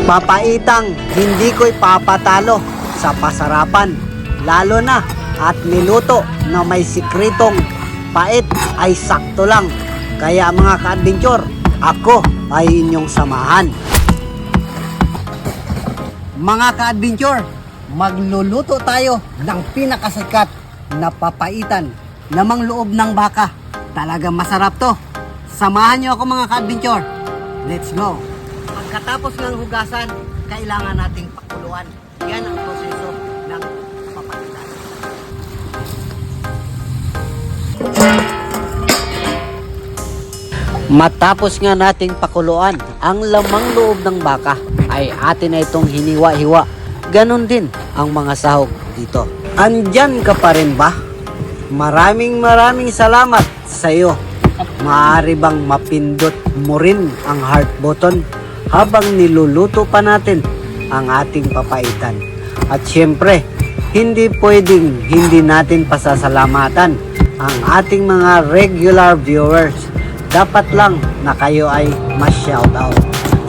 Papaitang hindi ko ipapatalo sa pasarapan, lalo na at niluto na may sikretong pait ay sakto lang. Kaya mga ka-adventure, ako ay inyong samahan. Mga ka-adventure, magluluto tayo ng pinakasikat na papaitan lamang loob ng baka. Talagang masarap to. Samahan niyo ako mga ka-adventure. Let's go! Pagkatapos ng hugasan, kailangan nating pakuluan. Yan ang proseso ng papaitan. Matapos nga nating pakuluan ang lamang loob ng baka, ay atin na itong hiniwa-hiwa. Ganon din ang mga sahog dito. Andyan ka pa rin ba? Maraming salamat sa iyo. Maaari bang mapindot mo rin ang heart button habang niluluto pa natin ang ating papaitan? At syempre, hindi pwedeng hindi natin pasasalamatan ang ating mga regular viewers. Dapat lang na kayo ay ma-shoutout.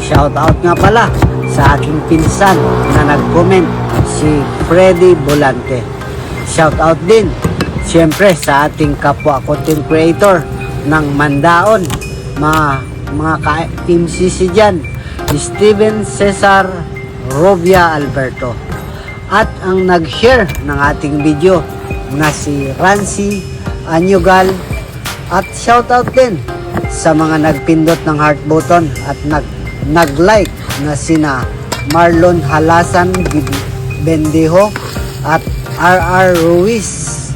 Shoutout nga pala sa aking pinsan na nag-comment, si Freddy Bolante. Shoutout din syempre sa ating kapwa content creator ng Mandaon, mga ka-team CC dyan, Steven Cesar Robia Alberto. At ang nag-share ng ating video na si Rancy Anyugal. At shoutout din sa mga nagpindot ng heart button at nag-like na sina Marlon Halasan Bendejo at RR Ruiz,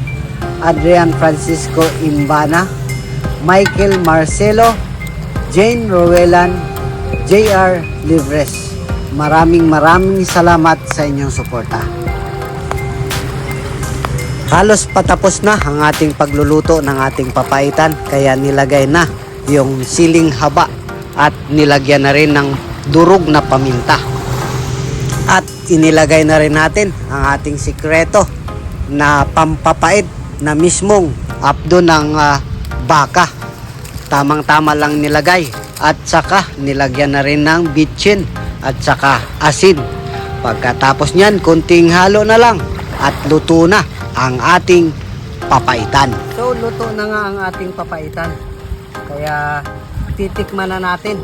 Adrian Francisco Imbana, Michael Marcelo, Jane Rowelan, JR Livres. Maraming salamat sa inyong suporta. Halos patapos na ang ating pagluluto ng ating papaitan, kaya nilagay na yung siling haba at nilagyan na rin ng durog na paminta. At inilagay na rin natin ang ating sikreto na pampapait na mismong abdo ng baka. Tamang-tama lang nilagay at saka nilagyan na rin ng bitchin at saka asin. Pagkatapos niyan, kunting halo na lang at luto na ang ating papaitan. So luto na nga ang ating papaitan, kaya titikman na natin.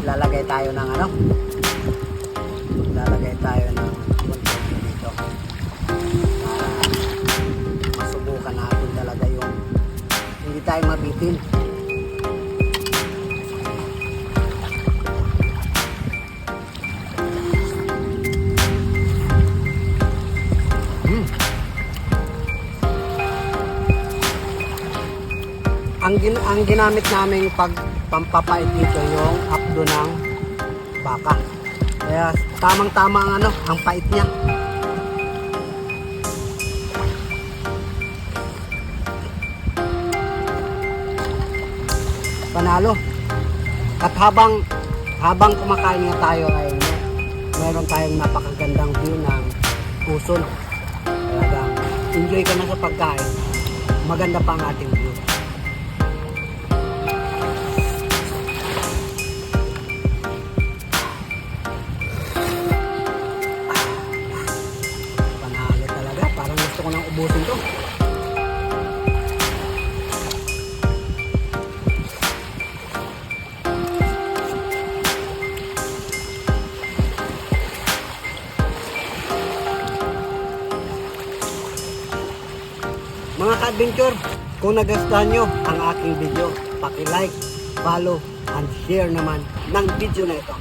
Lalagay tayo ng lalagay tayo ng konti dito para masubukan natin talaga yung hindi tayo mabitin. Ang ginamit namin pampapait dito yung abdo ng baka. Kaya tamang-tama ang pait niya. Panalo. At habang kumakain nga tayo ay meron tayong napakagandang view ng Quezon. Talagang enjoy ka na sa pagkain. Maganda pa ang ating view. Gusto ko nang ubusin to. Mga ka-adventure, kung nagustuhan nyo ang aking video, paki-like, follow, and share naman ng video na ito.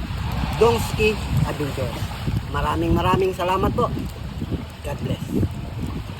Dongski Adventure. Maraming salamat po. God bless.